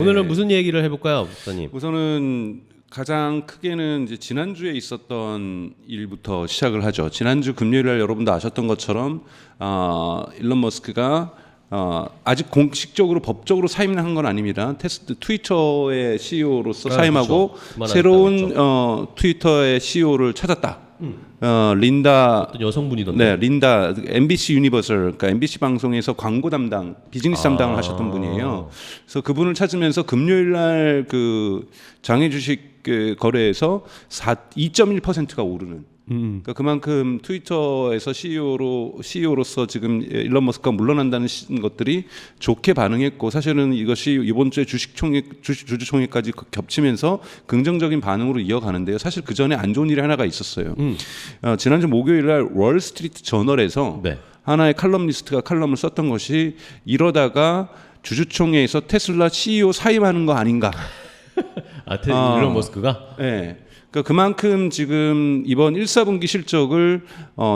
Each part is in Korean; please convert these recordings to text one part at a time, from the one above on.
오늘은 무슨 얘기를 해볼까요, 목사님? 우선은 가장 크게는 이제 지난주에 있었던 일부터 시작을 하죠. 지난주 금요일날 여러분도 아셨던 것처럼 일론 머스크가 아직 공식적으로 법적으로 사임한 건 아닙니다. 트위터의 CEO로서 사임하고 그렇죠. 새로운 트위터의 CEO를 찾았다. 린다 어떤 여성분이던데. 네, 린다 MBC 유니버설, 그러니까 MBC 방송에서 광고 담당, 비즈니스 담당을 하셨던 분이에요. 그래서 그분을 찾으면서 금요일 날 그 장외 주식 그 거래에서 2.1%가 오르는. 그러니까 그만큼 트위터에서 CEO로서 지금 일론 머스크가 물러난다는 것들이 좋게 반응했고, 사실은 이것이 이번 주에 주주총회까지 겹치면서 긍정적인 반응으로 이어가는데요. 사실 그 전에 안 좋은 일이 하나가 있었어요. 지난주 목요일 날 월스트리트 저널에서 네. 하나의 칼럼니스트가 칼럼을 썼던 것이 이러다가 주주총회에서 테슬라 CEO 사임하는 거 아닌가. 일론 머스크가? 네. 그러니까 그만큼 지금 이번 1사분기 실적을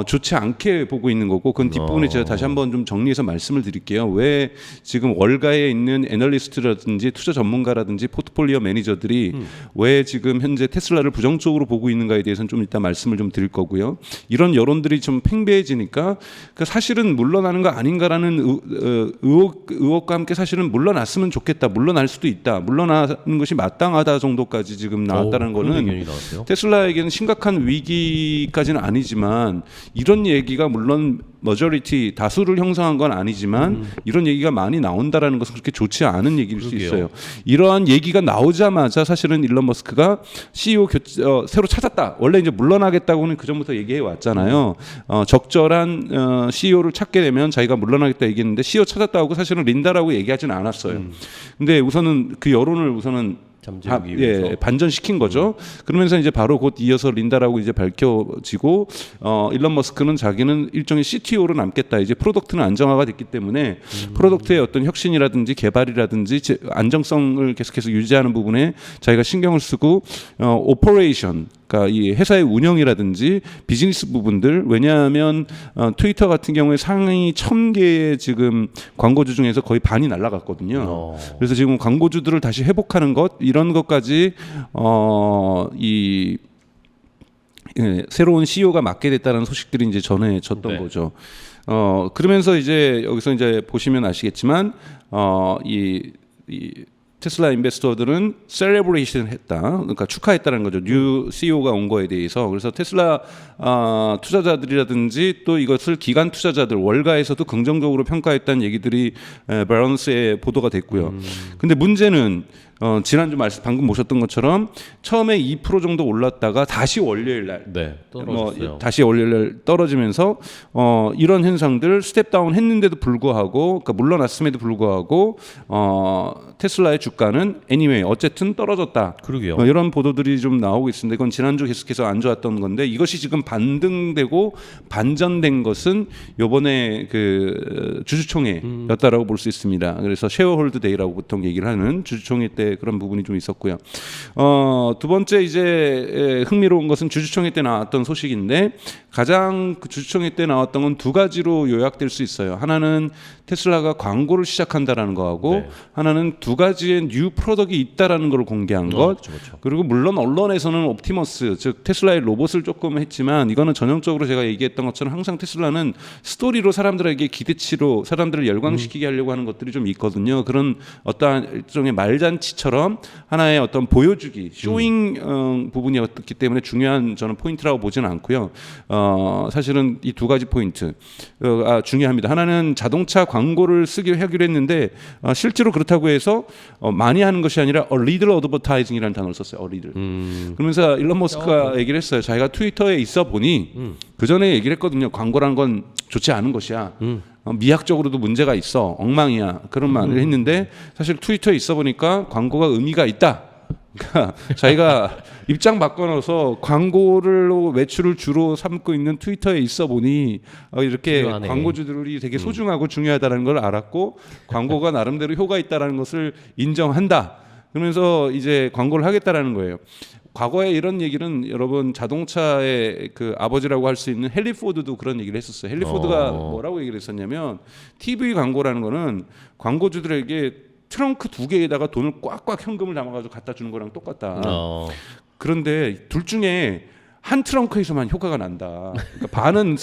좋지 않게 보고 있는 거고, 그건 뒷부분에 제가 다시 한번 좀 정리해서 말씀을 드릴게요. 왜 지금 월가에 있는 애널리스트라든지 투자 전문가라든지 포트폴리오 매니저들이 왜 지금 현재 테슬라를 부정적으로 보고 있는가에 대해서는 좀 이따 말씀을 좀 드릴 거고요. 이런 여론들이 좀 팽배해지니까 사실은 물러나는 거 아닌가라는 의혹과 함께 사실은 물러났으면 좋겠다, 물러날 수도 있다, 물러나는 것이 마땅하다 정도까지 지금 나왔다는 거는 테슬라에게는 심각한 위기까지는 아니지만, 이런 얘기가 물론 머저리티 다수를 형성한 건 아니지만 이런 얘기가 많이 나온다라는 것은 그렇게 좋지 않은 얘기일 수 있어요. 이러한 얘기가 나오자마자 사실은 일론 머스크가 CEO 새로 찾았다. 원래 이제 물러나겠다고는 그 전부터 얘기해 왔잖아요. 적절한 CEO를 찾게 되면 자기가 물러나겠다 얘기했는데 CEO 찾았다고 사실은 린다라고 얘기하지는 않았어요. 근데 우선은 그 여론을 우선은 반전시킨 거죠. 그러면서 이제 바로 곧 이어서 린다라고 이제 밝혀지고, 일론 머스크는 자기는 일종의 CTO로 남겠다. 이제 프로덕트는 안정화가 됐기 때문에 프로덕트의 어떤 혁신이라든지 개발이라든지 안정성을 계속해서 유지하는 부분에 자기가 신경을 쓰고, 오퍼레이션, 그러니까 이 회사의 운영이라든지 비즈니스 부분들, 왜냐하면 트위터 같은 경우에 상위 1000개의 지금 광고주 중에서 거의 반이 날아갔거든요. 그래서 지금 광고주들을 다시 회복하는 것, 이런 것까지 새로운 CEO가 맡게 됐다는 소식들이 이제 전해졌던 거죠. 그러면서 이제 여기서 이제 보시면 아시겠지만 이 테슬라 인베스터들은 셀레브레이션 했다. 그러니까 축하했다는 거죠. 뉴 CEO가 온 거에 대해서. 그래서 테슬라 투자자들이라든지 또 이것을 기관 투자자들 월가에서도 긍정적으로 평가했다는 얘기들이 바런스에 보도가 됐고요. 근데 문제는 지난주 방금 보셨던 것처럼 처음에 2% 정도 올랐다가 다시 월요일 날 떨어졌어요. 다시 월요일 날 떨어지면서 이런 현상들 스텝다운 했는데도 불구하고, 그러니까 물러났음에도 불구하고 테슬라의 주가는 anyway 어쨌든 떨어졌다. 그러게요. 이런 보도들이 좀 나오고 있습니다. 이건 지난주 계속해서 안 좋았던 건데, 이것이 지금 반등되고 반전된 것은 이번에 그 주주총회였다라고 볼 수 있습니다. 그래서 쉐어홀드 데이라고 보통 얘기를 하는 주주총회 때 그런 부분이 좀 있었고요. 두 번째 이제 흥미로운 것은 주주총회 때 나왔던 소식인데, 가장 그 주주총회 때 나왔던 건 두 가지로 요약될 수 있어요. 하나는 테슬라가 광고를 시작한다라는 거하고, 하나는 두 가지의 뉴 프로덕트가 있다라는 걸 공개한 것. 그렇죠. 그리고 물론 언론에서는 옵티머스, 즉 테슬라의 로봇을 조금 했지만, 이거는 전형적으로 제가 얘기했던 것처럼 항상 테슬라는 스토리로 사람들에게 기대치로 사람들을 열광시키게 하려고 하는 것들이 좀 있거든요. 그런 어떠한 일종의 말잔치처럼 하나의 어떤 보여주기, 쇼잉 부분이었기 때문에 중요한 저는 포인트라고 보지는 않고요. 사실은 이 두 가지 포인트 중요합니다. 하나는 자동차 광고를 쓰기로 하기로 했는데, 실제로 그렇다고 해서 많이 하는 것이 아니라 리들 어드버타이징이라는 단어를 썼어요. 리들. 그러면서 일론 머스크가 얘기를 했어요. 자기가 트위터에 있어 보니 그 전에 얘기를 했거든요. 광고란 건 좋지 않은 것이야. 미학적으로도 문제가 있어. 엉망이야. 그런 말을 했는데, 사실 트위터에 있어 보니까 광고가 의미가 있다. 그러니까 자기가 입장 바꿔놓어서 광고를 매출을 주로 삼고 있는 트위터에 있어 보니 이렇게 중요하네. 광고주들이 되게 소중하고 중요하다는 걸 알았고, 광고가 나름대로 효과 있다는 것을 인정한다. 그러면서 이제 광고를 하겠다라는 거예요. 과거에 이런 얘기는 여러분 자동차의 그 아버지라고 할 수 있는 헨리 포드도 그런 얘기를 했었어요. 헨리 포드가 뭐라고 얘기를 했었냐면, TV 광고라는 거는 광고주들에게 트렁크 2개에다가 돈을 꽉꽉 현금을 담아가지고 갖다 주는 거랑 똑같다. 그런데 둘 중에 한 트렁크에서만 효과가 난다. 그러니까 반은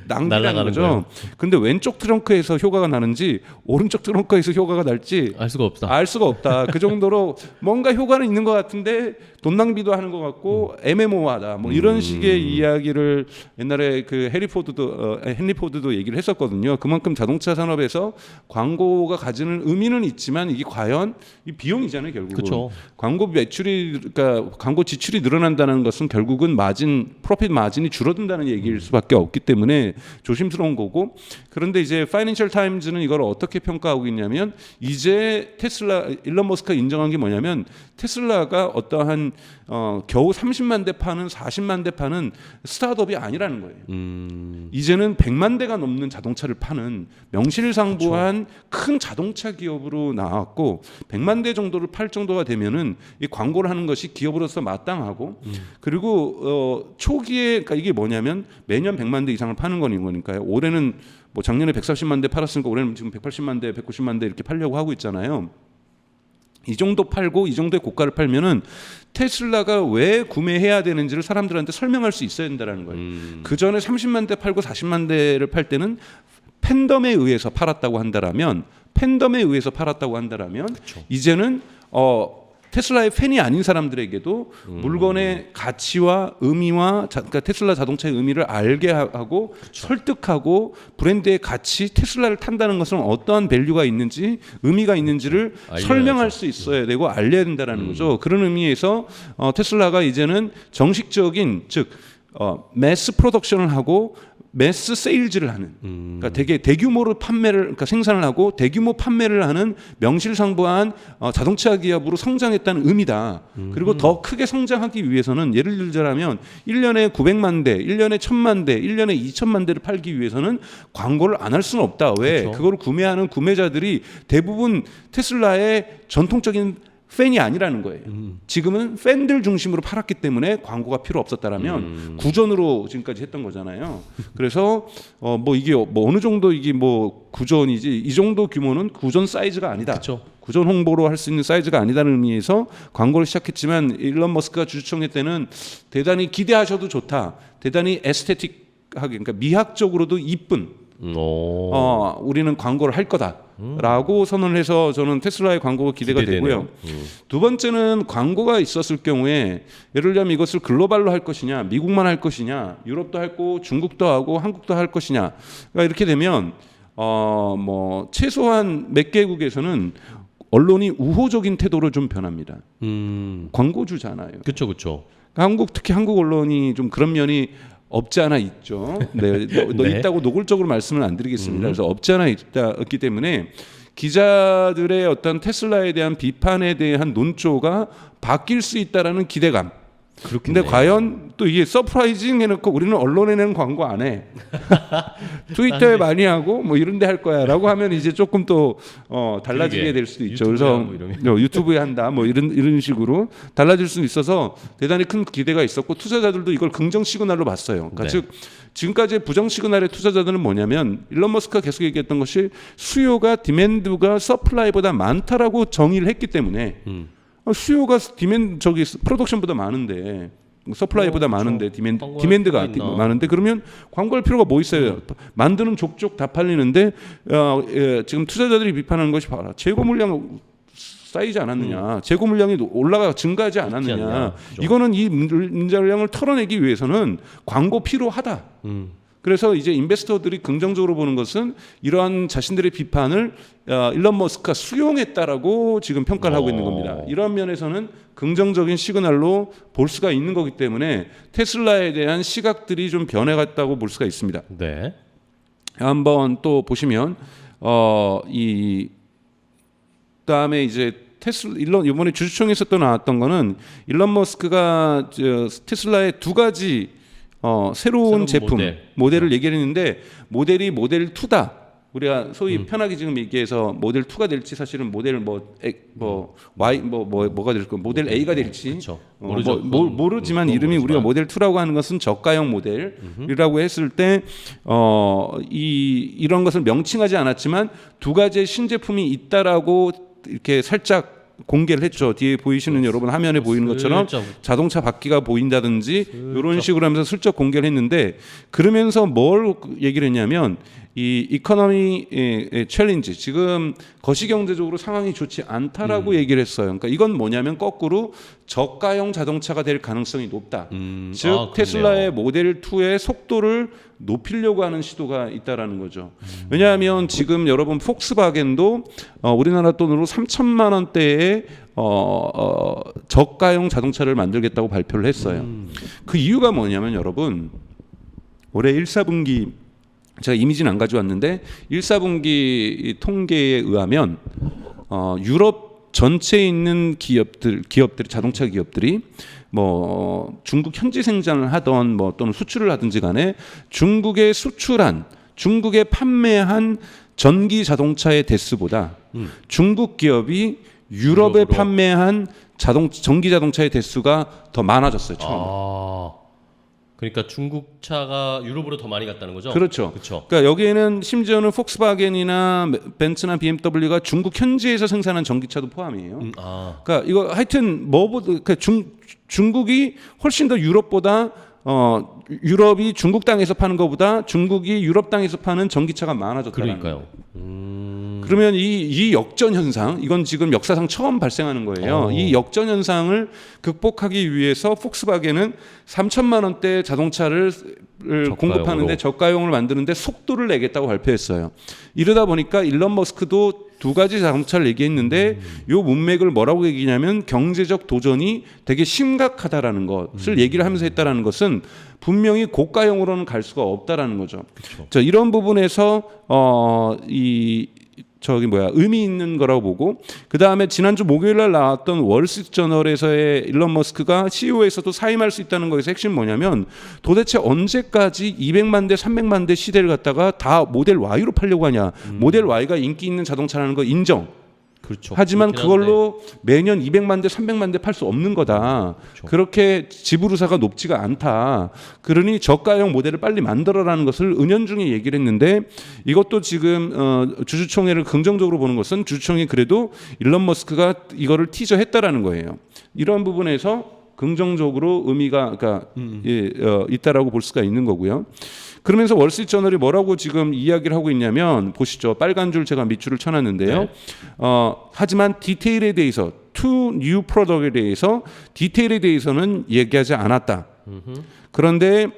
낭비라는 거죠. 거예요. 근데 왼쪽 트렁크에서 효과가 나는지 오른쪽 트렁크에서 효과가 날지 알 수가 없다. 알 수가 없다. 그 정도로 뭔가 효과는 있는 것 같은데 돈 낭비도 하는 것 같고 애매모호하다. 뭐 이런 식의 이야기를 옛날에 그 헨리 포드도 얘기를 했었거든요. 그만큼 자동차 산업에서 광고가 가지는 의미는 있지만 이게 과연 이 비용이잖아요, 결국은. 그쵸. 광고 매출이 그러니까 광고 지출이 늘어난다는 것은 결국은 프로핏 마진이 줄어든다는 얘기일 수밖에 없기 때문에 조심스러운 거고. 그런데 이제 파이낸셜 타임즈는 이걸 어떻게 평가하고 있냐면 이제 테슬라 일론 머스크가 인정한 게 뭐냐면 테슬라가 어떠한 겨우 30만 대 파는 40만 대 파는 스타트업이 아니라는 거예요. 이제는 100만 대가 넘는 자동차를 파는 명실상부한 큰 자동차 기업으로 나왔고 100만 대 정도를 팔 정도가 되면은 이 광고를 하는 것이 기업으로서 마땅하고 그리고 초기에 그러니까 이게 뭐냐면 매년 100만 대 이상을 파는 거니까요. 올해는 뭐 작년에 130만 대 팔았으니까 올해는 지금 180만 대, 190만 대 이렇게 팔려고 하고 있잖아요. 이 정도 팔고 이 정도의 고가를 팔면은 테슬라가 왜 구매해야 되는지를 사람들한테 설명할 수 있어야 된다는 거예요. 그 전에 30만 대 팔고 40만 대를 팔 때는 팬덤에 의해서 팔았다고 한다라면 그쵸. 이제는 테슬라의 팬이 아닌 사람들에게도 물건의 가치와 의미와 그러니까 테슬라 자동차의 의미를 알게 하고 그쵸. 설득하고 브랜드의 가치, 테슬라를 탄다는 것은 어떠한 밸류가 있는지 의미가 있는지를 설명할 수 있어야 되고 알려야 된다는 거죠. 그런 의미에서 테슬라가 이제는 정식적인 즉 매스 프로덕션을 하고 매스 세일즈를 하는 그러니까 되게 대규모로 그러니까 생산을 하고 대규모 판매를 하는 명실상부한 자동차 기업으로 성장했다는 의미다. 그리고 더 크게 성장하기 위해서는 예를 들자면 1년에 900만 대, 1년에 1000만 대, 1년에 2000만 대를 팔기 위해서는 광고를 안 할 수는 없다. 왜? 그렇죠. 그걸 구매하는 구매자들이 대부분 테슬라의 전통적인 팬이 아니라는 거예요. 지금은 팬들 중심으로 팔았기 때문에 광고가 필요 없었다라면 구전으로 지금까지 했던 거잖아요. 그래서 뭐 이게 뭐 어느 정도 이게 뭐 구전이지 이 정도 규모는 구전 사이즈가 아니다. 그쵸. 구전 홍보로 할 수 있는 사이즈가 아니다는 의미에서 광고를 시작했지만 일론 머스크가 주주총회 때는 대단히 기대하셔도 좋다. 대단히 에스테틱하게 그러니까 미학적으로도 이쁜 우리는 광고를 할 거다라고 선언을 해서 저는 테슬라의 광고가 기대가 되고요. 두 번째는 광고가 있었을 경우에 예를 들면 이것을 글로벌로 할 것이냐, 미국만 할 것이냐, 유럽도 하고 중국도 하고 한국도 할 것이냐. 그러니까 이렇게 되면 뭐 최소한 몇 개국에서는 언론이 우호적인 태도로 좀 변합니다. 광고주잖아요. 그렇죠. 특히 한국 언론이 좀 그런 면이 없지 않아 있죠. 네, 너 있다고 노골적으로 말씀을 안 드리겠습니다. 그래서 없지 않아 있기 때문에 기자들의 어떤 테슬라에 대한 비판에 대한 논조가 바뀔 수 있다라는 기대감. 근데 과연 또 이게 서프라이징 해놓고 우리는 언론에 내는 광고 안 해. 트위터에 많이 하고 뭐 이런 데 할 거야 라고 하면 이제 조금 또 달라지게 될 수도 있죠. 그래서 유튜브에 한다 뭐 이런 식으로 달라질 수 있어서 대단히 큰 기대가 있었고 투자자들도 이걸 긍정 시그널로 봤어요. 그러니까 즉 지금까지 부정 시그널의 투자자들은 뭐냐면 일론 머스크가 계속 얘기했던 것이 수요가 디맨드가 서플라이보다 많다라고 정의를 했기 때문에 수요가 프로덕션보다 많은데 서플라이보다 많은데 디맨드가 많은데 그러면 광고할 필요가 뭐 있어요? 만드는 족족 다 팔리는데 지금 투자자들이 비판하는 것이 봐라 재고 물량 쌓이지 않았느냐, 재고 물량이 증가하지 않았느냐. 이거는 이 문제량을 털어내기 위해서는 광고 필요하다. 그래서 이제 인베스터들이 긍정적으로 보는 것은 이러한 자신들의 비판을 일론 머스크가 수용했다라고 지금 평가를 하고 있는 겁니다. 이런 면에서는 긍정적인 시그널로 볼 수가 있는 거기 때문에 테슬라에 대한 시각들이 좀 변해갔다고 볼 수가 있습니다. 네. 한번 또 보시면 그다음에 이제 이번에 주주총회에서 또 나왔던 거는 일론 머스크가 테슬라의 두 가지 새로운 제품 모델을 얘기했는데 모델이 모델 2다. 우리가 소위 편하게 지금 얘기해서 모델 2가 될지 사실은 모델 뭐가 될까 모델 A가 될지 모르지만 이름이 우리가 모델 2라고 하는 것은 저가형 모델이라고 했을 때 이런 것을 명칭하지 않았지만 두 가지의 신제품이 있다라고 이렇게 살짝 공개를 했죠. 뒤에 보이시는 여러분 화면에 보이는 것처럼 자동차 바퀴가 보인다든지 이런 식으로 하면서 슬쩍 공개를 했는데 그러면서 뭘 얘기를 했냐면 이 이코노미 챌린지 지금 거시경제적으로 상황이 좋지 않다라고 얘기를 했어요. 그러니까 이건 뭐냐면 거꾸로 저가형 자동차가 될 가능성이 높다. 즉 테슬라의 모델 2의 속도를 높이려고 하는 시도가 있다라는 거죠. 왜냐하면 지금 여러분 폭스바겐도 우리나라 돈으로 3천만 원대의 저가형 자동차를 만들겠다고 발표를 했어요. 그 이유가 뭐냐면 여러분 올해 1사분기 제가 이미지는 안 가져왔는데 1사분기 통계에 의하면 유럽 전체에 있는 기업들이 자동차 기업들이 뭐 중국 현지 생산을 하던 뭐 또는 수출을 하든지 간에 중국에 판매한 전기 자동차의 대수보다 중국 기업이 유럽에 판매한 전기 자동차의 대수가 더 많아졌어요. 처음에. 그러니까 중국 차가 유럽으로 더 많이 갔다는 거죠? 그렇죠. 그러니까 여기에는 심지어는 폭스바겐이나 벤츠나 BMW가 중국 현지에서 생산한 전기차도 포함이에요. 그러니까 이거 하여튼 그러니까 중국이 훨씬 더 유럽보다 유럽이 중국 땅에서 파는 것보다 중국이 유럽 땅에서 파는 전기차가 많아졌다는 거예요. 그러면 이 역전 현상, 이건 지금 역사상 처음 발생하는 거예요. 이 역전 현상을 극복하기 위해서 폭스바겐은 3천만 원대 자동차를 공급하는데 저가용을 만드는데 속도를 내겠다고 발표했어요. 이러다 보니까 일론 머스크도 두 가지 자동차를 얘기했는데 이 문맥을 뭐라고 얘기냐면 경제적 도전이 되게 심각하다라는 것을 얘기를 하면서 했다라는 것은 분명히 고가용으로는 갈 수가 없다라는 거죠. 자, 이런 부분에서 의미 있는 거라고 보고 그 다음에 지난주 목요일 날 나왔던 월스트리트저널에서의 일론 머스크가 CEO에서도 사임할 수 있다는 거에서 핵심 뭐냐면 도대체 언제까지 200만 대 300만 대 시대를 갖다가 다 모델 Y로 팔려고 하냐. 모델 Y가 인기 있는 자동차라는 거 인정. 그렇죠. 하지만 그걸로 매년 200만 대 300만 대 팔 수 없는 거다. 그렇죠. 그렇게 지불의사가 높지가 않다. 그러니 저가형 모델을 빨리 만들어라는 것을 은연중에 얘기를 했는데 이것도 지금 주주총회를 긍정적으로 보는 것은 주주총회 그래도 일론 머스크가 이거를 티저했다라는 거예요. 이런 부분에서 긍정적으로 의미가 있다라고 볼 수가 있는 거고요. 그러면서 월스트리트저널이 뭐라고 지금 이야기를 하고 있냐면 보시죠. 빨간 줄 제가 밑줄을 쳐놨는데요. 네. 하지만 디테일에 대해서 two new product에 대해서 디테일에 대해서는 얘기하지 않았다. 그런데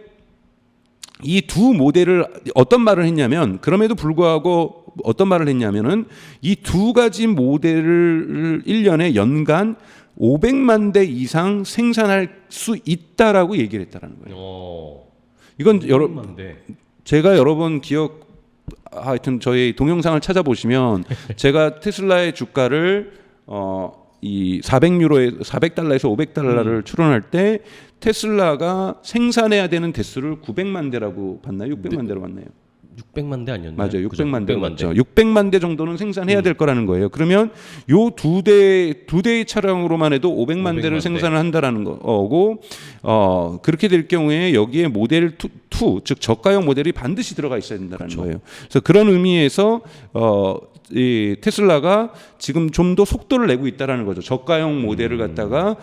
이 두 모델을 어떤 말을 했냐면 그럼에도 불구하고 어떤 말을 했냐면은 이 두 가지 모델을 1년에 연간 500만 대 이상 생산할 수 있다라고 얘기를 했다라는 거예요. 이건 제가 여러 번 하여튼 저희 동영상을 찾아보시면 제가 테슬라의 주가를 이 400달러에서 500달러를 추론할 때 테슬라가 생산해야 되는 대수를 900만 대라고 봤나요? 600만 대로 봤나요? 600만 대 아니었나요? 맞아요. 600만 대 맞죠. 600만 대 정도는 생산해야 될 거라는 거예요. 그러면 요 두 대의 차량으로만 해도 500만 대를 생산을 한다라는 거고 그렇게 될 경우에 여기에 모델 2, 즉 저가형 모델이 반드시 들어가 있어야 된다는 거예요. 그래서 그런 의미에서 이 테슬라가 지금 좀 더 속도를 내고 있다라는 거죠. 저가형 모델을 갖다가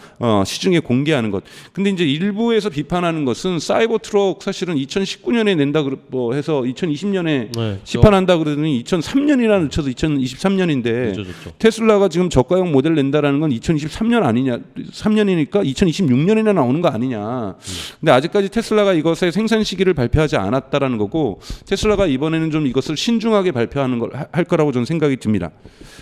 시중에 공개하는 것. 근데 이제 일부에서 비판하는 것은 사이버 트럭 사실은 2019년에 낸다 해서 2020년에 시판한다 그러더니 2003년이나 늦춰서 2023년인데 테슬라가 지금 저가형 모델 낸다라는 건 2023년 아니냐? 3년이니까 2026년이나 나오는 거 아니냐? 근데 아직까지 테슬라가 이것의 생산 시기를 발표하지 않았다라는 거고 테슬라가 이번에는 좀 이것을 신중하게 발표하는 걸 할 거라고 저는 생각이 듭니다.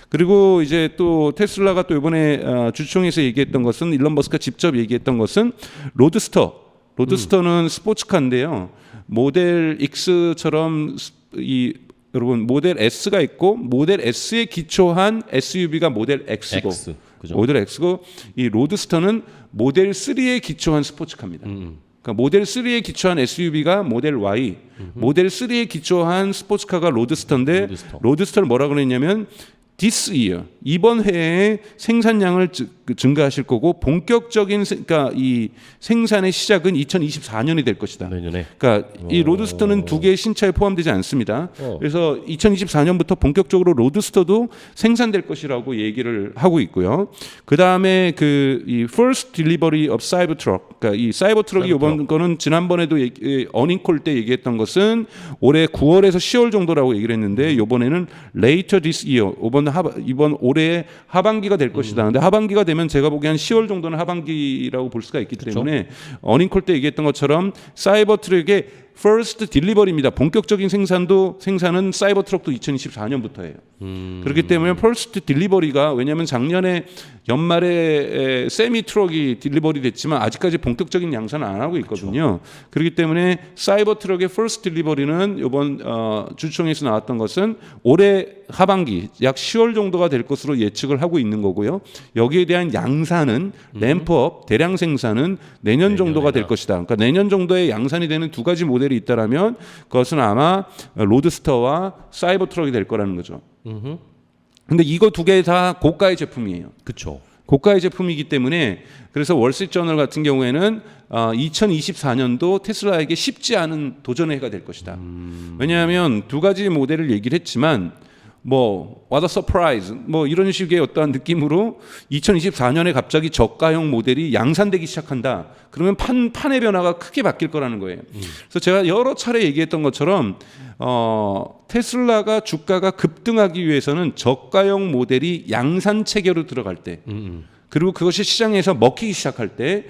그리고 이제 또 테슬라가 또 이번에 주총에서 얘기했던 것은 일론 머스크가 직접 얘기했던 것은 로드스터는 스포츠카인데요. 모델 X처럼 여러분 모델 S가 있고 모델 S에 기초한 SUV가 모델 X고 모델 X고 이 로드스터는 모델 3에 기초한 스포츠카입니다. 그러니까 모델 3에 기초한 SUV가 모델 Y, 모델 3에 기초한 스포츠카가 로드스터인데 로드스터를 뭐라 그랬냐면 this year 이번 해에 생산량을 증가하실 거고 본격적인 그러니까 이 생산의 시작은 2024년이 될 것이다. 내년에. 그러니까 이 로드스터는 두 개의 신차에 포함되지 않습니다. 그래서 2024년부터 본격적으로 로드스터도 생산될 것이라고 얘기를 하고 있고요. 그 다음에 이 first delivery of Cybertruck, 그러니까 이 사이버트럭이 이번 거는 지난번에도 어닝콜 때 얘기했던 것은 올해 9월에서 10월 정도라고 얘기를 했는데 이번에는 later this year, 이번 올해 하반기가 될 것이다. 근데 하반기가 되면 제가 보기엔 10월 정도는 하반기라고 볼 수가 있기 때문에 어닝콜 때 얘기했던 것처럼 사이버트럭의 first delivery입니다. 본격적인 생산은 사이버트럭도 2024년부터예요. 그렇기 때문에 first delivery가 왜냐하면 작년에 연말에 세미 트럭이 딜리버리 됐지만 아직까지 본격적인 양산을 안 하고 있거든요. 그렇기 때문에 사이버트럭의 first delivery는 이번 주주총회에서 나왔던 것은 올해 하반기 약 10월 정도가 될 것으로 예측을 하고 있는 거고요. 여기에 대한 양산은 램프업 대량 생산은 내년 정도가 될 것이다. 그러니까 내년 정도에 양산이 되는 두 가지 모델이 있다라면 그것은 아마 로드스터와 사이버트럭이 될 거라는 거죠. 근데 이거 두 개 다 고가의 제품이에요. 그렇죠. 고가의 제품이기 때문에 그래서 월스트리트저널 같은 경우에는 2024년도 테슬라에게 쉽지 않은 도전의 해가 될 것이다. 왜냐하면 두 가지 모델을 얘기를 했지만 뭐 what a surprise 뭐 이런 식의 어떠한 느낌으로 2024년에 갑자기 저가형 모델이 양산되기 시작한다. 그러면 판의 변화가 크게 바뀔 거라는 거예요. 그래서 제가 여러 차례 얘기했던 것처럼 테슬라가 주가가 급등하기 위해서는 저가형 모델이 양산 체계로 들어갈 때 그리고 그것이 시장에서 먹히기 시작할 때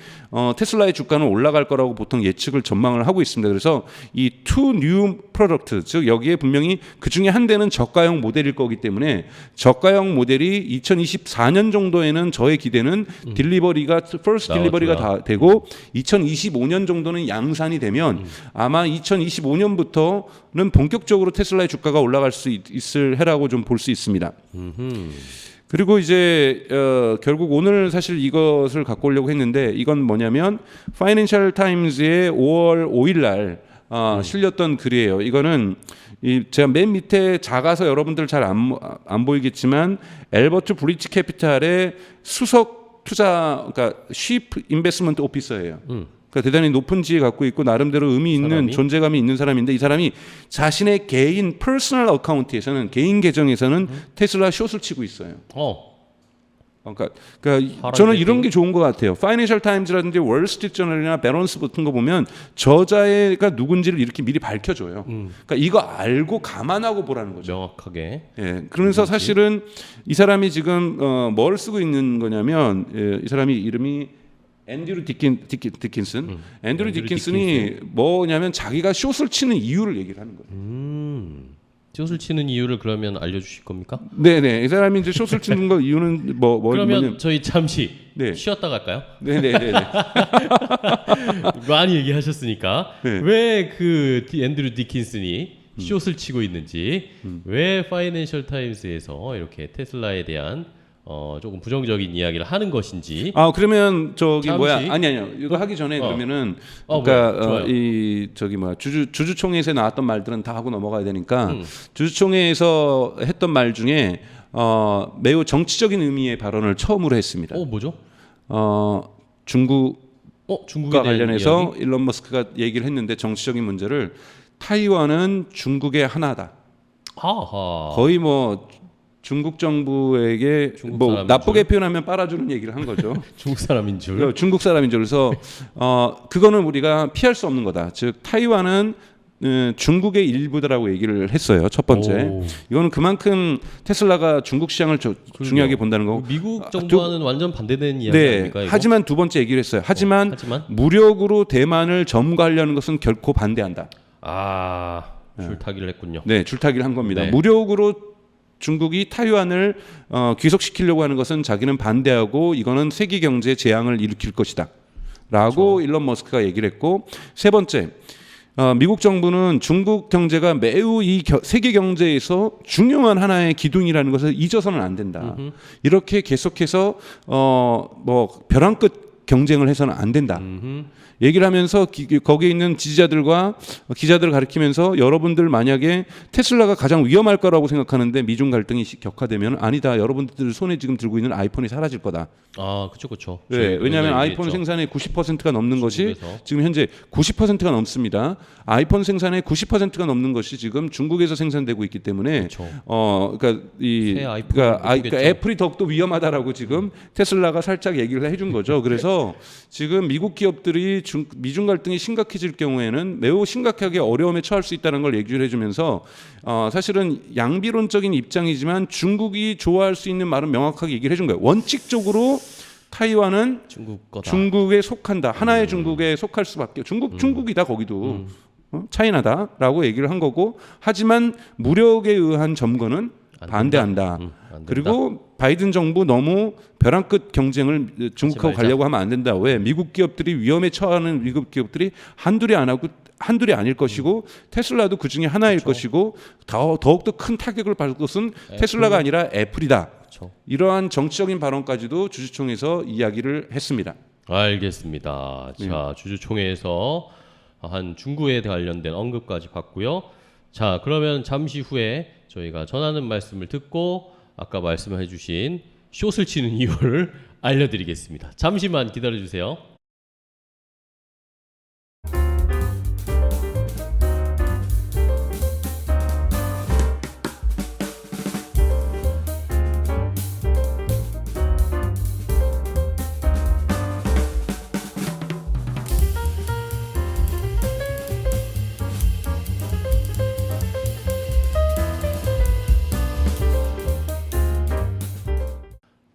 테슬라의 주가는 올라갈 거라고 보통 예측을 전망을 하고 있습니다. 그래서 이 two new product 즉 여기에 분명히 그 중에 한 대는 저가형 모델일 거기 때문에 저가형 모델이 2024년 정도에는 저의 기대는 딜리버리가 first 딜리버리가 다 되고 2025년 정도는 양산이 되면 아마 2025년부터는 본격적으로 테슬라의 주가가 올라갈 수 있을 해라고 좀 볼 수 있습니다. 그리고 이제 결국 오늘 사실 이것을 갖고 오려고 했는데 이건 뭐냐면 파이낸셜 타임즈의 5월 5일 날 실렸던 글이에요. 이거는 제가 맨 밑에 작아서 여러분들 잘 안 보이겠지만 엘버트 브리치 캐피탈의 수석 투자 그러니까 쉬프 인베스먼트 오피서예요. 그러니까 대단히 높은 지위 갖고 있고 나름대로 의미 있는 사람이? 존재감이 있는 사람인데 이 사람이 자신의 개인 퍼스널 어카운트에서는 개인 계정에서는 테슬라 숏을 치고 있어요. 그러니까 저는 이런 게 좋은 것 같아요. 파이낸셜 타임즈라든지 월스트리트저널이나 배런스 같은 거 보면 저자가 누군지를 이렇게 미리 밝혀줘요. 그러니까 이거 알고 감안하고 보라는 거죠. 명확하게. 예, 그러면서 사실은 이 사람이 지금 뭘 쓰고 있는 거냐면 이 사람이 이름이 앤드류 디킨슨. 앤드류 디킨슨이 뭐냐면 자기가 숏을 치는 이유를 얘기를 하는 거예요. 숏을 치는 이유를 그러면 알려주실 겁니까? 네네. 이 사람이 이제 숏을 치는 거 이유는 그러면 뭐냐면 저희 잠시 네. 쉬었다 갈까요? 네네네. 많이 얘기하셨으니까 네. 왜 그 앤드류 디킨슨이 숏을 치고 있는지, 왜 파이낸셜 타임스에서 이렇게 테슬라에 대한 조금 부정적인 이야기를 하는 것인지. 그러면 저기 잠시. 아니요. 이거 하기 전에 그러면은 좋아요. 이 저기 주주총회에서 나왔던 말들은 다 하고 넘어가야 되니까 주주총회에서 했던 말 중에 매우 정치적인 의미의 발언을 처음으로 했습니다. 뭐죠? 중국과 관련해서 이야기? 일론 머스크가 얘기를 했는데 정치적인 문제를 타이완은 중국의 하나다. 거의 중국 정부에게 중국 나쁘게 표현하면 빨아주는 얘기를 한 거죠. 중국 사람인 줄. 중국 사람인 줄. 그래서 그거는 우리가 피할 수 없는 거다. 즉 타이완은 중국의 일부다라고 얘기를 했어요. 첫 번째. 이거는 그만큼 테슬라가 중국 시장을 중요하게 본다는 거고. 미국 정부와는 완전 반대되는 이야기 아닙니까? 이거? 하지만 두 번째 얘기를 했어요. 하지만 무력으로 대만을 점거하려는 것은 결코 반대한다. 줄타기를 했군요. 네, 줄타기를 한 겁니다. 네. 무력으로 중국이 타이완을 귀속시키려고 하는 것은 자기는 반대하고 이거는 세계 경제에 재앙을 일으킬 것이다. 라고 일론 머스크가 얘기를 했고 세 번째 미국 정부는 중국 경제가 매우 이 세계 경제에서 중요한 하나의 기둥이라는 것을 잊어서는 안 된다. 이렇게 계속해서 벼랑 끝 경쟁을 해서는 안 된다. 얘기를 하면서 거기에 있는 지지자들과 기자들을 가리키면서 여러분들 만약에 테슬라가 가장 위험할 거라고 생각하는데 미중 갈등이 격화되면 아니다. 여러분들 손에 지금 들고 있는 아이폰이 사라질 거다. 아, 그렇죠. 네, 왜냐하면 아이폰 생산의 90%가 넘는 것이 중국에서. 지금 현재 90%가 넘습니다. 아이폰 생산의 90%가 넘는 것이 지금 중국에서 생산되고 있기 때문에 그렇죠. 그러니까 새 아이폰은 그러니까 못 보겠죠. 애플이 더욱더 위험하다라고 지금 테슬라가 살짝 얘기를 해준 거죠. 그래서 지금 미국 기업들이 미중 갈등이 심각해질 경우에는 매우 심각하게 어려움에 처할 수 있다는 걸 얘기를 해주면서 사실은 양비론적인 입장이지만 중국이 좋아할 수 있는 말은 명확하게 얘기를 해준 거예요. 원칙적으로 타이완은 중국 거다. 중국에 속한다. 하나의 중국에 속할 수밖에. 중국이다 거기도. 차이나다라고 얘기를 한 거고 하지만 무력에 의한 점거는 반대한다. 안 된다. 그리고 바이든 정부 너무 벼랑 끝 경쟁을 중국하고 말자. 가려고 하면 안 된다. 왜? 미국 기업들이 위험에 처하는 미국 기업들이 한둘이 안 하고 한둘이 아닐 것이고 테슬라도 그 중에 하나일 것이고 더욱더 큰 타격을 받을 것은 테슬라가 아니라 애플이다. 그렇죠. 이러한 정치적인 발언까지도 주주총회에서 이야기를 했습니다. 알겠습니다. 자, 주주총회에서 한 중국에 관련된 언급까지 봤고요. 자, 그러면 잠시 후에 저희가 전하는 말씀을 듣고 아까 말씀해 주신 숏을 치는 이유를 알려드리겠습니다. 잠시만 기다려주세요.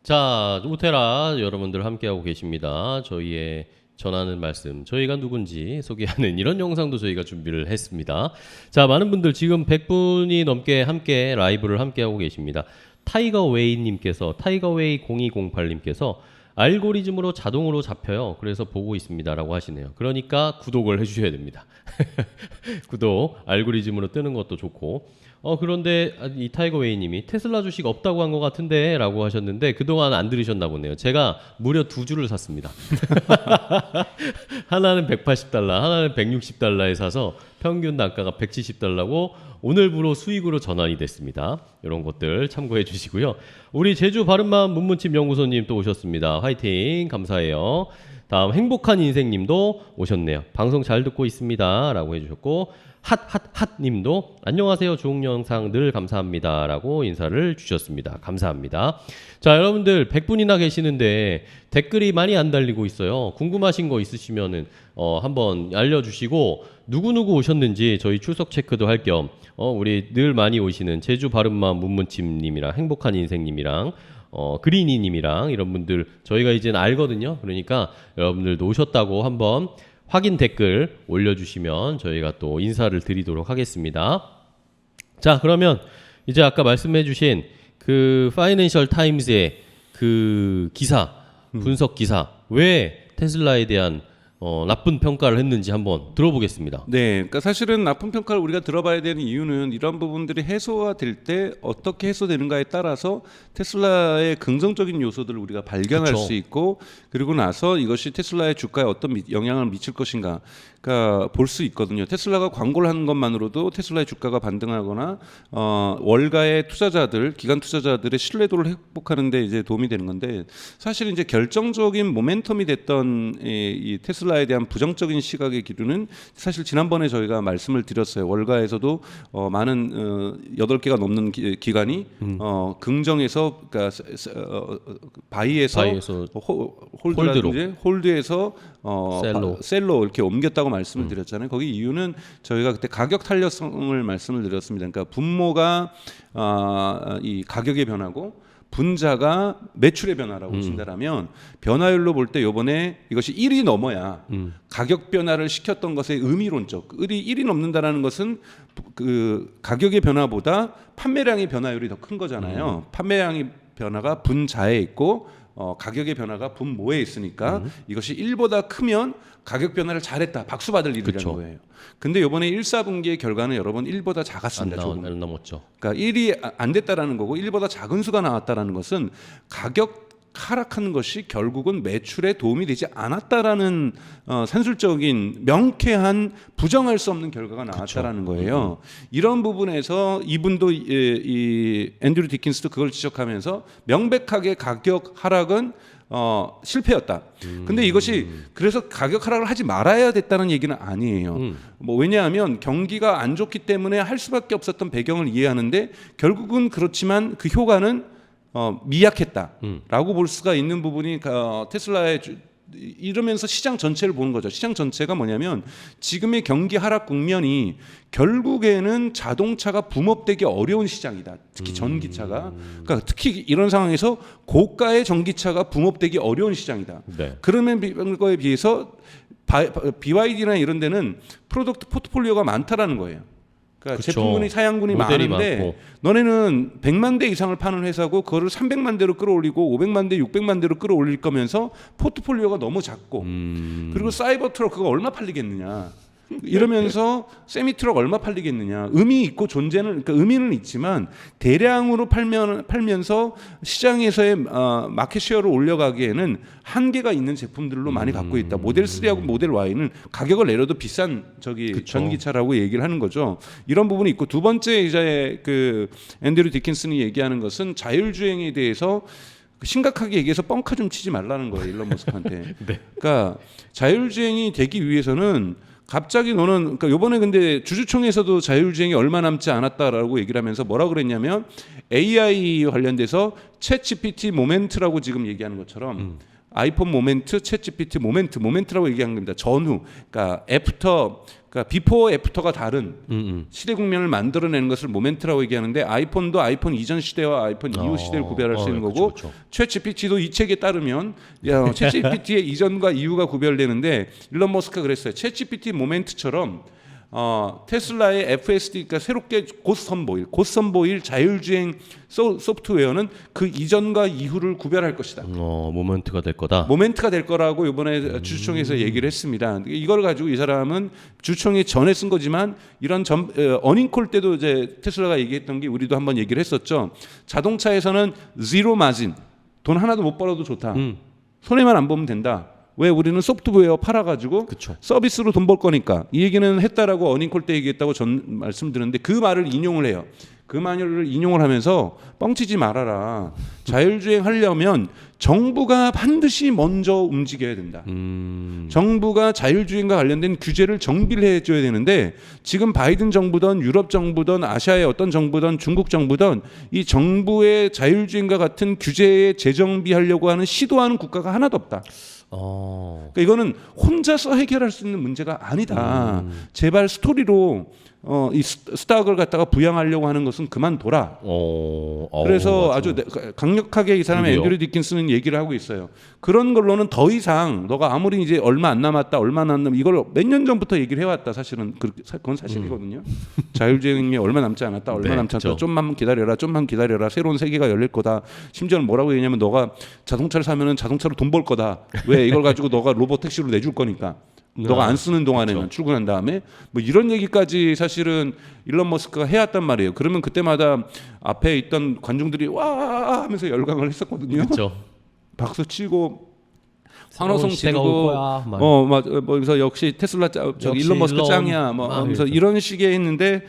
자, 우테라 여러분들 함께하고 계십니다. 저희의 전하는 말씀, 저희가 누군지 소개하는 이런 영상도 저희가 준비를 했습니다. 자, 많은 분들 지금 100분이 넘게 함께 라이브를 함께하고 계십니다. 타이거웨이님께서, 타이거웨이0208님께서 알고리즘으로 자동으로 잡혀요. 그래서 보고 있습니다라고 하시네요. 그러니까 구독을 해주셔야 됩니다. 구독, 알고리즘으로 뜨는 것도 좋고. 그런데 이 타이거웨이님이 테슬라 주식 없다고 한 것 같은데 라고 하셨는데 그동안 안 들으셨나 보네요. 제가 무려 2주를 샀습니다. 하나는 180달러, 하나는 160달러에 사서 평균 단가가 170달러고 오늘부로 수익으로 전환이 됐습니다. 이런 것들 참고해 주시고요. 우리 제주 바른마음 문문집 연구소님 또 오셨습니다. 화이팅, 감사해요. 다음 행복한 인생님도 오셨네요. 방송 잘 듣고 있습니다 라고 해주셨고 핫님도 안녕하세요. 좋은 영상 늘 감사합니다 라고 인사를 주셨습니다. 감사합니다. 자, 여러분들 100분이나 계시는데 댓글이 많이 안 달리고 있어요. 궁금하신 거 있으시면은 한번 알려주시고 누구누구 오셨는지 저희 출석 체크도 할 겸 우리 늘 많이 오시는 제주 바른마음 문문집님이랑 행복한 인생님이랑 그리니님이랑 이런 분들 저희가 이제는 알거든요. 그러니까 여러분들도 오셨다고 한번 확인 댓글 올려주시면 저희가 또 인사를 드리도록 하겠습니다. 자, 그러면 이제 아까 말씀해주신 그 파이낸셜 타임스의 그 기사, 분석 기사, 왜 테슬라에 대한 나쁜 평가를 했는지 한번 들어보겠습니다. 네, 그러니까 사실은 나쁜 평가를 우리가 들어봐야 되는 이유는 이런 부분들이 해소화될 때 어떻게 해소되는가에 따라서 테슬라의 긍정적인 요소들을 우리가 발견할 그쵸. 수 있고 그리고 나서 이것이 테슬라의 주가에 어떤 영향을 미칠 것인가 그러니까 볼 수 있거든요. 테슬라가 광고를 하는 것만으로도 테슬라의 주가가 반등하거나 월가의 투자자들, 기관 투자자들의 신뢰도를 회복하는 데 이제 도움이 되는 건데 사실 이제 결정적인 모멘텀이 됐던 이 테슬라에 대한 부정적인 시각의 기류는 사실 지난번에 저희가 말씀을 드렸어요. 월가에서도 많은 8개가 넘는 기관이 긍정에서 그러니까 바이에서 홀드에서 셀로 이렇게 옮겼다고 말씀을 드렸잖아요. 거기 이유는 저희가 그때 가격 탄력성을 말씀을 드렸습니다. 그러니까 분모가 이 가격의 변화고 분자가 매출의 변화라고 보신다면 변화율로 볼 때 이번에 이것이 1이 넘어야 가격 변화를 시켰던 것의 의미론적 1이 넘는다라는 것은 그 가격의 변화보다 판매량의 변화율이 더 큰 거잖아요. 판매량의 변화가 분자에 있고 가격의 변화가 분모에 있으니까 이것이 1보다 크면 가격 변화를 잘했다. 박수 받을 일이라는 그쵸. 거예요. 근데 이번에 1,4분기의 결과는 여러분 1보다 작았습니다. 조금. 안 넘었죠. 그러니까 1이 안 됐다라는 거고 1보다 작은 수가 나왔다라는 것은 하락하는 것이 결국은 매출에 도움이 되지 않았다라는 산술적인 명쾌한 부정할 수 없는 결과가 나왔다라는 거예요. 이런 부분에서 이분도 이 앤드류 디킨스도 그걸 지적하면서 명백하게 가격 하락은 실패였다. 근데 이것이 그래서 가격 하락을 하지 말아야 됐다는 얘기는 아니에요. 뭐 왜냐하면 경기가 안 좋기 때문에 할 수밖에 없었던 배경을 이해하는데 결국은 그렇지만 그 효과는 미약했다라고 볼 수가 있는 부분이 테슬라의 이러면서 시장 전체를 보는 거죠. 시장 전체가 뭐냐면 지금의 경기 하락 국면이 결국에는 자동차가 붐업되기 어려운 시장이다. 특히 전기차가. 그러니까 특히 이런 상황에서 고가의 전기차가 붐업되기 어려운 시장이다. 네. 그러면 거에 비해서 BYD나 이런 데는 프로덕트 포트폴리오가 많다라는 거예요. 그러니까 그쵸. 제품군이 사양군이 모델이 많은데 많고. 너네는 100만 대 이상을 파는 회사고 그거를 300만 대로 끌어올리고 500만 대, 600만 대로 끌어올릴 거면서 포트폴리오가 너무 작고 그리고 사이버 트럭 그거 얼마 팔리겠느냐. 이러면서 세미 트럭 얼마 팔리겠느냐. 의미 있고 존재는 그러니까 의미는 있지만 대량으로 팔면서 시장에서의 마켓 쉐어를 올려가기에는 한계가 있는 제품들로 많이 갖고 있다. 모델 3하고 모델 Y는 가격을 내려도 비싼 그쵸. 전기차라고 얘기를 하는 거죠. 이런 부분이 있고 두 번째 이제 그 앤드류 디킨슨이 얘기하는 것은 자율주행에 대해서 심각하게 얘기해서 뻥카 좀 치지 말라는 거예요. 일론 머스크한테. 네. 그러니까 자율주행이 되기 위해서는 갑자기 너는 그러니까 요번에 근데 주주총회에서도 자율주행이 얼마 남지 않았다라고 얘기를 하면서 뭐라 그랬냐면 AI 관련돼서 챗GPT 모멘트라고 지금 얘기하는 것처럼 아이폰 모멘트, 챗GPT 모멘트라고 얘기한 겁니다. 전후, 그러니까 그러니까 비포 애프터가 다른 시대 국면을 만들어내는 것을 모멘트라고 얘기하는데 아이폰도 아이폰 이전 시대와 아이폰 이후 시대를 구별할 수 있는 거고 그쵸. 챗GPT도 이 책에 따르면 챗GPT의 이전과 이후가 구별되는데 일론 머스크가 그랬어요. 챗GPT 모멘트처럼 테슬라의 FSD, 그러니까 새롭게 곧 선보일 자율주행 소프트웨어는 그 이전과 이후를 구별할 것이다. 모멘트가 될 거다. 모멘트가 될 거라고 이번에 주주총회에서 얘기를 했습니다. 이걸 가지고 이 사람은 주주총회 전에 쓴 거지만 이런 어닝콜 때도 이제 테슬라가 얘기했던 게 우리도 한번 얘기를 했었죠. 자동차에서는 제로 마진, 돈 하나도 못 벌어도 좋다. 손해만 안 보면 된다. 왜 우리는 소프트웨어 팔아가지고 그쵸. 서비스로 돈 벌 거니까 이 얘기는 했다라고 어닝콜 때 얘기했다고 전 말씀드렸는데 그 말을 인용을 해요. 그 말을 인용을 하면서 뻥치지 말아라. 자율주행 하려면 정부가 반드시 먼저 움직여야 된다. 정부가 자율주행과 관련된 규제를 정비를 해줘야 되는데 지금 바이든 정부든 유럽 정부든 아시아의 어떤 정부든 중국 정부든 이 정부의 자율주행과 같은 규제에 재정비하려고 하는 시도하는 국가가 하나도 없다. 그러니까 이거는 혼자서 해결할 수 있는 문제가 아니다. 제발 스토리로 이 스탁을 갖다가 부양하려고 하는 것은 그만둬라. 그래서 맞아. 아주 강력하게 이 사람의 그래요? 앤드류 디킨슨은 얘기를 하고 있어요. 그런 걸로는 더 이상 너가 아무리 이제 얼마 안 남았다, 이걸 몇 년 전부터 얘기를 해왔다. 사실은 그건 사실이거든요. 자율주행이 얼마 남지 않았다, 얼마 네, 남지 않았다. 그렇죠. 좀만 기다려라. 새로운 세계가 열릴 거다. 심지어는 뭐라고 얘기냐면 너가 자동차를 사면은 자동차로 돈 벌 거다. 왜 이걸 가지고 너가 로봇 택시로 내줄 거니까. 너가 안 쓰는 동안에는 그렇죠. 출근한 다음에 뭐 이런 얘기까지 사실은 일론 머스크가 해왔단 말이에요. 그러면 그때마다 앞에 있던 관중들이 와 하면서 열광을 했었거든요. 그렇죠. 박수 치고 새로운 환호성 시대가 올 지르고 거야. 막. 맞아. 그래서 역시 테슬라 저기 역시 일론 머스크 일론. 짱이야. 뭐 막 하면서 이렇게. 이런 식의 했는데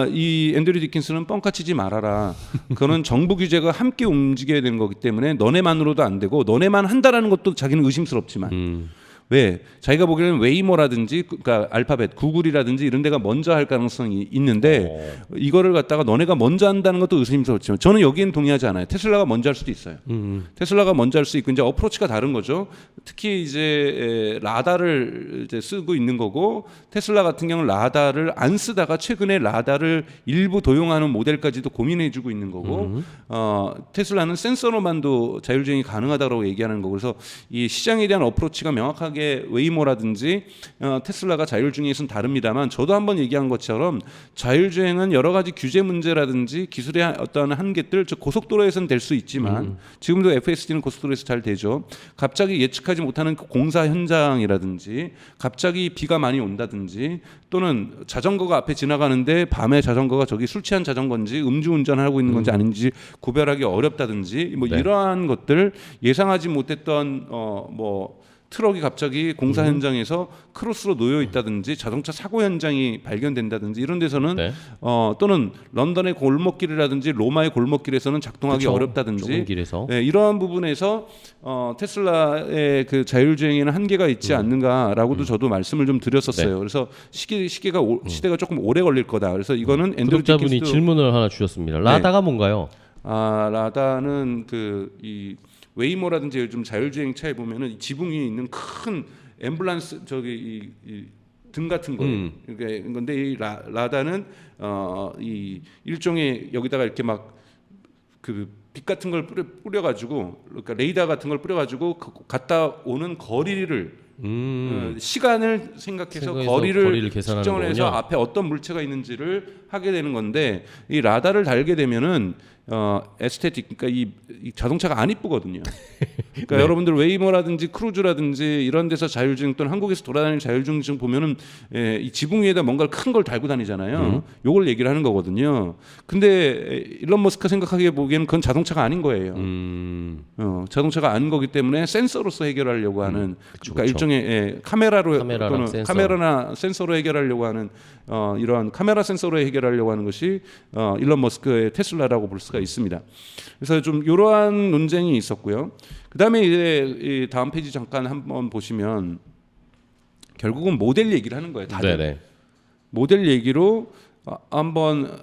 이 앤드류 디킨슨은 뻥카 치지 말아라. 그거는 정부 규제가 함께 움직여야 되는 거기 때문에 너네만으로도 안 되고 너네만 한다라는 것도 자기는 의심스럽지만 왜 자기가 보기에는 웨이모라든지 그러니까 알파벳 구글이라든지 이런 데가 먼저 할 가능성이 있는데 이거를 갖다가 너네가 먼저 한다는 것도 의심스럽지만 저는 여기엔 동의하지 않아요. 테슬라가 먼저 할 수도 있어요. 테슬라가 먼저 할 수 있고 이제 어프로치가 다른 거죠. 특히 이제 라다를 이제 쓰고 있는 거고 테슬라 같은 경우는 라다를 안 쓰다가 최근에 라다를 일부 도용하는 모델까지도 고민해주고 있는 거고 테슬라는 센서로만도 자율주행이 가능하다고 얘기하는 거고 그래서 이 시장에 대한 어프로치가 명확하게 만약에 웨이모라든지 테슬라가 자율주행에서는 다릅니다만 저도 한번 얘기한 것처럼 자율주행은 여러 가지 규제 문제라든지 기술의 어떤 한계들, 즉 고속도로에서는 될 수 있지만 지금도 FSD는 고속도로에서 잘 되죠. 갑자기 예측하지 못하는 공사 현장이라든지 갑자기 비가 많이 온다든지 또는 자전거가 앞에 지나가는데 밤에 자전거가 저기 술 취한 자전거인지 음주운전하고 있는 건지 아닌지 구별하기 어렵다든지 뭐 네. 이러한 것들 예상하지 못했던 뭐 트럭이 갑자기 공사 현장에서 크로스로 놓여 있다든지 자동차 사고 현장이 발견된다든지 이런 데서는 네. 또는 런던의 골목길이라든지 로마의 골목길에서는 작동하기 그쵸. 어렵다든지 좁은 길에서. 네, 이러한 부분에서 테슬라의 그 자율주행에는 한계가 있지 않는가라고도 저도 말씀을 좀 드렸었어요. 네. 그래서 시대가 조금 오래 걸릴 거다. 그래서 이거는 앤드류 구독자분이 디킨스도- 질문을 하나 주셨습니다. 라다가 뭔가요? 라다는 그 웨이모라든지 요즘 자율주행 차에 보면은 이 지붕 위에 있는 큰 앰뷸런스 저기 이 등 같은 거예요. 그러니까 근데 이 라다는 이 일종의 여기다가 이렇게 막 그 빛 같은 걸 뿌려가지고 그러니까 레이더 같은 걸 뿌려가지고 갔다 오는 거리를 시간을 생각해서 거리를 계산하는 측정을 해서 거군요. 앞에 어떤 물체가 있는지를 하게 되는 건데 이 라다를 달게 되면은 에스테틱 그러니까 이 자동차가 안 이쁘거든요. 그러니까 네. 여러분들 웨이모라든지 크루즈라든지 이런 데서 자율주행 또는 한국에서 돌아다니는 자율주행 보면은 이 지붕 위에다 뭔가를 큰 걸 달고 다니잖아요. 요걸 얘기를 하는 거거든요. 근데 일론 머스크가 생각하기에 보기에는 그건 자동차가 아닌 거예요. 자동차가 아닌 거기 때문에 센서로서 해결하려고 하는 그러니까 일종의 카메라로 또는 센서. 카메라나 센서로 해결하려고 하는 이러한 카메라 센서로 해결하려고 하는 것이 일론 머스크의 테슬라라고 볼 수가 있습니다. 그래서 좀 이러한 논쟁이 있었고요. 그다음에 이제 이 다음 페이지 잠깐 한번 보시면 결국은 모델 얘기를 하는 거예요. 다들 네네. 모델 얘기로 한번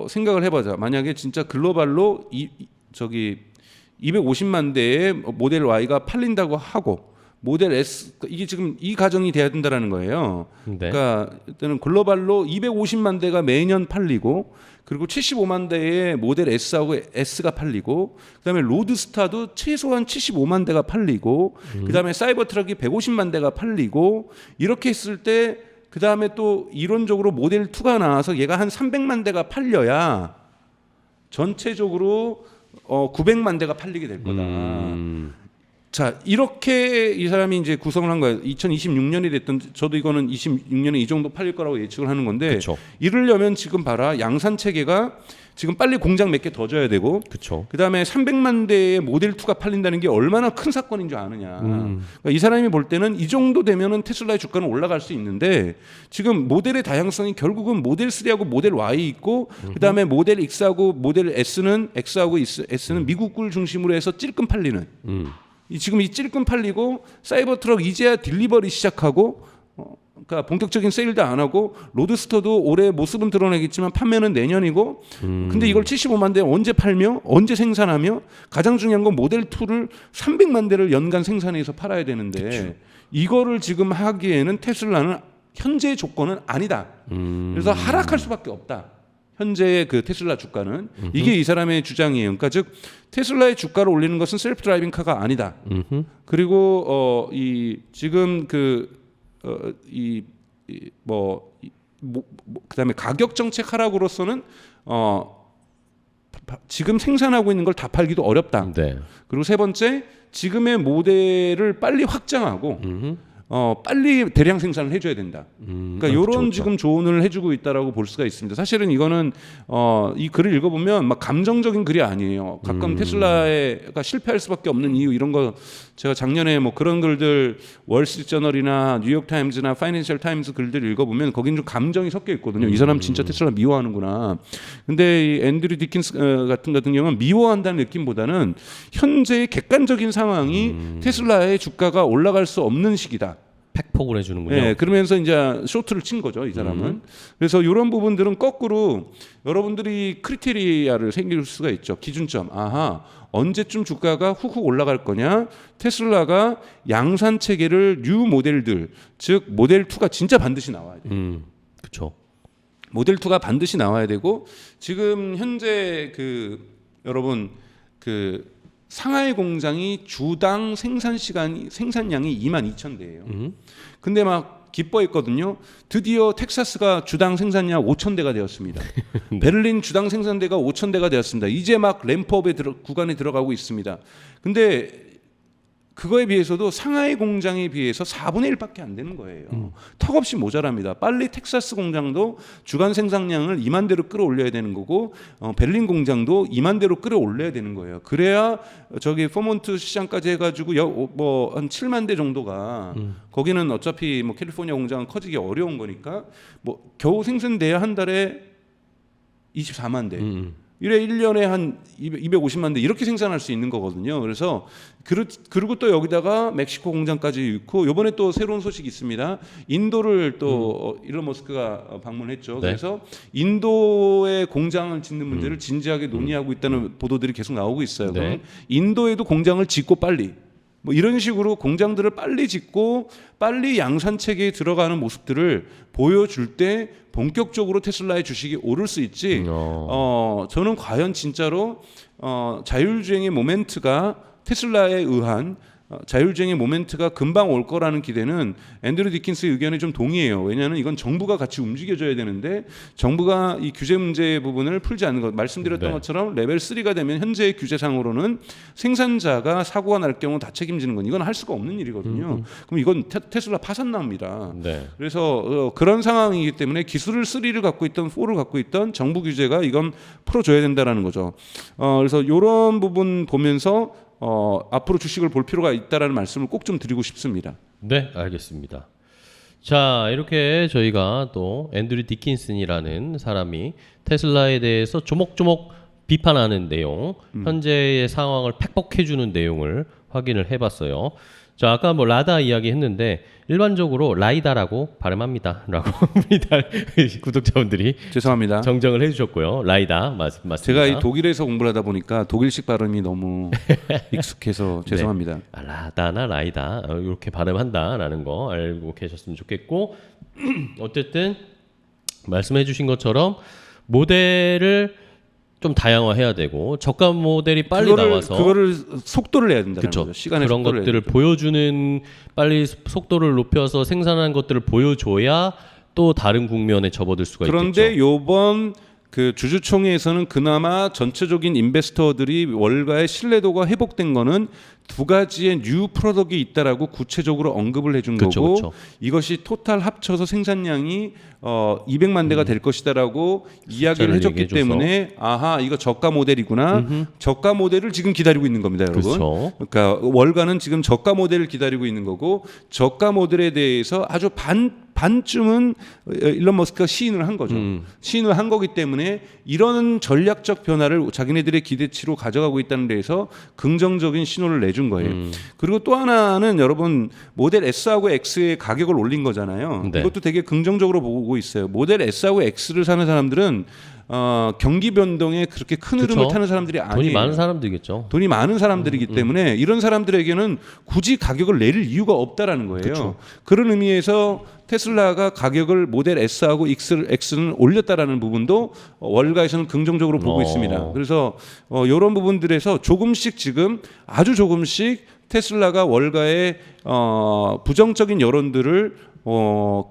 생각을 해보자. 만약에 진짜 글로벌로 저기 250만 대의 모델 Y가 팔린다고 하고 모델 S 이게 지금 이 가정이 돼야 된다라는 거예요. 네. 그러니까 일단은 글로벌로 250만 대가 매년 팔리고 그리고 75만 대의 모델 S하고 S가 팔리고 그다음에 로드스타도 최소한 75만 대가 팔리고 그다음에 사이버 트럭이 150만 대가 팔리고 이렇게 했을 때 그다음에 또 이론적으로 모델 2가 나와서 얘가 한 300만 대가 팔려야 전체적으로 900만 대가 팔리게 될 거다. 자, 이렇게 이 사람이 이제 구성을 한 거예요. 2026년이 됐던 저도 이거는 26년에 이 정도 팔릴 거라고 예측을 하는 건데 그쵸. 이러려면 지금 봐라. 양산 체계가 지금 빨리 공장 몇 개 더 줘야 되고 그렇죠. 그다음에 300만 대의 모델 2가 팔린다는 게 얼마나 큰 사건인 줄 아느냐. 그러니까 이 사람이 볼 때는 이 정도 되면은 테슬라의 주가는 올라갈 수 있는데 지금 모델의 다양성이 결국은 모델 3하고 모델 Y 있고 그다음에 모델 X하고 모델 X하고 S는 미국을 중심으로 해서 찔끔 팔리는 지금 이 찔끔 팔리고 사이버 트럭 이제야 딜리버리 시작하고 그러니까 본격적인 세일도 안 하고 로드스터도 올해 모습은 드러내겠지만 판매는 내년이고 근데 이걸 75만 대 언제 팔며 언제 생산하며 가장 중요한 건 모델 2를 300만 대를 연간 생산해서 팔아야 되는데 그쵸. 이거를 지금 하기에는 테슬라는 현재의 조건은 아니다. 그래서 하락할 수밖에 없다. 현재의 그 테슬라 주가는 이게 이 사람의 주장이에요. 그러니까 즉 테슬라의 주가를 올리는 것은 셀프 드라이빙 카가 아니다. 그리고 이 지금 그다음에 가격 정책 하락으로서는 지금 생산하고 있는 걸 다 팔기도 어렵다. 네. 그리고 세 번째 지금의 모델을 빨리 확장하고 빨리 대량 생산을 해줘야 된다. 그러니까 이런 그쵸. 지금 조언을 해주고 있다라고 볼 수가 있습니다. 사실은 이거는 이 글을 읽어보면 막 감정적인 글이 아니에요. 가끔 테슬라가 실패할 수밖에 없는 이유 이런 거 제가 작년에 뭐 그런 글들 월스트리트저널이나 뉴욕타임즈나 파이낸셜 타임즈 글들 읽어보면 거긴 좀 감정이 섞여 있거든요. 이 사람 진짜 테슬라 미워하는구나. 근데 이 앤드류 디킨스 같은 경우는 미워한다는 느낌보다는 현재의 객관적인 상황이 테슬라의 주가가 올라갈 수 없는 시기다. 팩폭을 해주는군요. 네, 그러면서 이제 쇼트를 친 거죠, 이 사람은. 그래서 이런 부분들은 거꾸로 여러분들이 크리테리아를 생길 수가 있죠. 기준점. 아하, 언제쯤 주가가 훅훅 올라갈 거냐? 테슬라가 양산 체계를 뉴 모델들, 즉 모델 2가 진짜 반드시 나와야 돼요. 그렇죠. 모델 2가 반드시 나와야 되고 지금 현재 여러분 상하이 공장이 주당 생산량이 22,000대예요. 근데 막 기뻐했거든요. 드디어 텍사스가 주당 생산량 5,000대가 되었습니다. 베를린 주당 생산대가 5,000대가 되었습니다. 이제 막 램프업의 구간에 들어가고 있습니다. 근데 그거에 비해서도 상하이 공장에 비해서 4분의 1밖에 안 되는 거예요. 턱없이 모자랍니다. 빨리 텍사스 공장도 주간 생산량을 2만 대로 끌어올려야 되는 거고 베를린 공장도 2만 대로 끌어올려야 되는 거예요. 그래야 저기 포몬트 시장까지 해가지고 뭐 한 7만 대 정도가 거기는 어차피 뭐 캘리포니아 공장은 커지기 어려운 거니까 뭐 겨우 생산돼야 한 달에 24만 대. 이래 1년에 한 250만 대 이렇게 생산할 수 있는 거거든요. 그래서 그리고 또 여기다가 멕시코 공장까지 있고 이번에 또 새로운 소식이 있습니다. 인도를 또 일론 머스크가 방문했죠. 네. 그래서 인도의 공장을 짓는 문제를 진지하게 논의하고 있다는 보도들이 계속 나오고 있어요. 네. 그럼 인도에도 공장을 짓고 빨리 뭐 이런 식으로 공장들을 빨리 짓고 빨리 양산 체계에 들어가는 모습들을 보여줄 때 본격적으로 테슬라의 주식이 오를 수 있지. 저는 과연 진짜로 자율주행의 모멘트가 테슬라에 의한 자율주행의 모멘트가 금방 올 거라는 기대는 앤드류 디킨스의 의견에 좀 동의해요. 왜냐하면 이건 정부가 같이 움직여줘야 되는데 정부가 이 규제 문제 부분을 풀지 않는 것 말씀드렸던 네. 것처럼 레벨 3가 되면 현재의 규제상으로는 생산자가 사고가 날 경우 다 책임지는 건 이건 할 수가 없는 일이거든요. 그럼 이건 테슬라 파산납니다. 네. 그래서 그런 상황이기 때문에 기술을 3를 갖고 있던 4를 갖고 있던 정부 규제가 이건 풀어줘야 된다라는 거죠. 그래서 이런 부분 보면서 앞으로 주식을 볼 필요가 있다라는 말씀을 꼭 좀 드리고 싶습니다. 네, 알겠습니다. 자, 이렇게 저희가 또 앤드류 디킨슨이라는 사람이 테슬라에 대해서 조목조목 비판하는 내용, 현재의 상황을 팩폭해주는 내용을 확인을 해봤어요. 자, 아까 뭐 라다 이야기 했는데 일반적으로 라이다라고 발음합니다라고 우리 구독자분들이 죄송합니다. 정정을 해주셨고요. 라이다 맞습니다. 제가 이 독일에서 공부를 하다 보니까 독일식 발음이 너무 익숙해서 죄송합니다. 네. 라다나 라이다 이렇게 발음한다라는 거 알고 계셨으면 좋겠고 어쨌든 말씀해주신 것처럼 모델을 좀 다양화해야 되고 저가 모델이 빨리 나와서 그거를 속도를 내야 된다는 그쵸. 거죠. 시간의 그런 속도를 것들을 보여주는 빨리 속도를 높여서 생산한 것들을 보여줘야 또 다른 국면에 접어들 수가 그런데 있겠죠. 요번 그 주주총회에서는 그나마 전체적인 인베스터들이 월가의 신뢰도가 회복된 거는 두 가지의 뉴 프로덕트가 있다라고 구체적으로 언급을 해준 그쵸, 거고 그쵸. 이것이 토탈 합쳐서 생산량이 200만 대가 될 것이다라고 이야기를 해줬기 얘기해줘서. 때문에 아하 이거 저가 모델이구나. 저가 모델을 지금 기다리고 있는 겁니다, 여러분. 그쵸. 그러니까 월가는 지금 저가 모델을 기다리고 있는 거고 저가 모델에 대해서 아주 반쯤은 일론 머스크가 시인을 한 거죠. 시인을 한 거기 때문에 이런 전략적 변화를 자기네들의 기대치로 가져가고 있다는 데에서 긍정적인 신호를 내준 거예요. 그리고 또 하나는 여러분 모델 S하고 X의 가격을 올린 거잖아요. 네. 이것도 되게 긍정적으로 보고 있어요. 모델 S하고 X를 사는 사람들은 경기 변동에 그렇게 큰 흐름을 그쵸. 타는 사람들이 아니에요. 돈이 많은 사람들이겠죠. 돈이 많은 사람들이기 때문에 이런 사람들에게는 굳이 가격을 내릴 이유가 없다라는 거예요. 그쵸. 그런 의미에서 테슬라가 가격을 모델 S하고 X는 올렸다라는 부분도 월가에서는 긍정적으로 보고 있습니다. 그래서 이런 부분들에서 조금씩 지금 아주 조금씩 테슬라가 월가의 부정적인 여론들을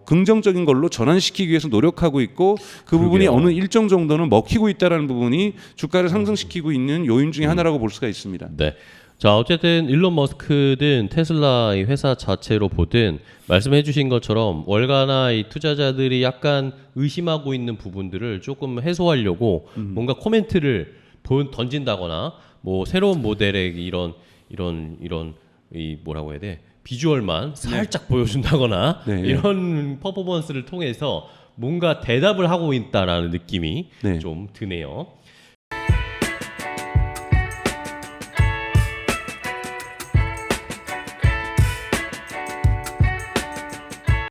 긍정적인 걸로 전환시키기 위해서 노력하고 있고 그 부분이 그러게요. 어느 일정 정도는 먹히고 있다라는 부분이 주가를 상승시키고 있는 요인 중에 하나라고 볼 수가 있습니다. 네. 자, 어쨌든 일론 머스크든 테슬라 이 회사 자체로 보든 말씀해 주신 것처럼 월가나 이 투자자들이 약간 의심하고 있는 부분들을 조금 해소하려고 뭔가 코멘트를 던진다거나 뭐 새로운 모델의 이런 이 뭐라고 해야 돼? 비주얼만 살짝 보여준다거나 네. 이런 퍼포먼스를 통해서 뭔가 대답을 하고 있다라는 느낌이 네. 좀 드네요.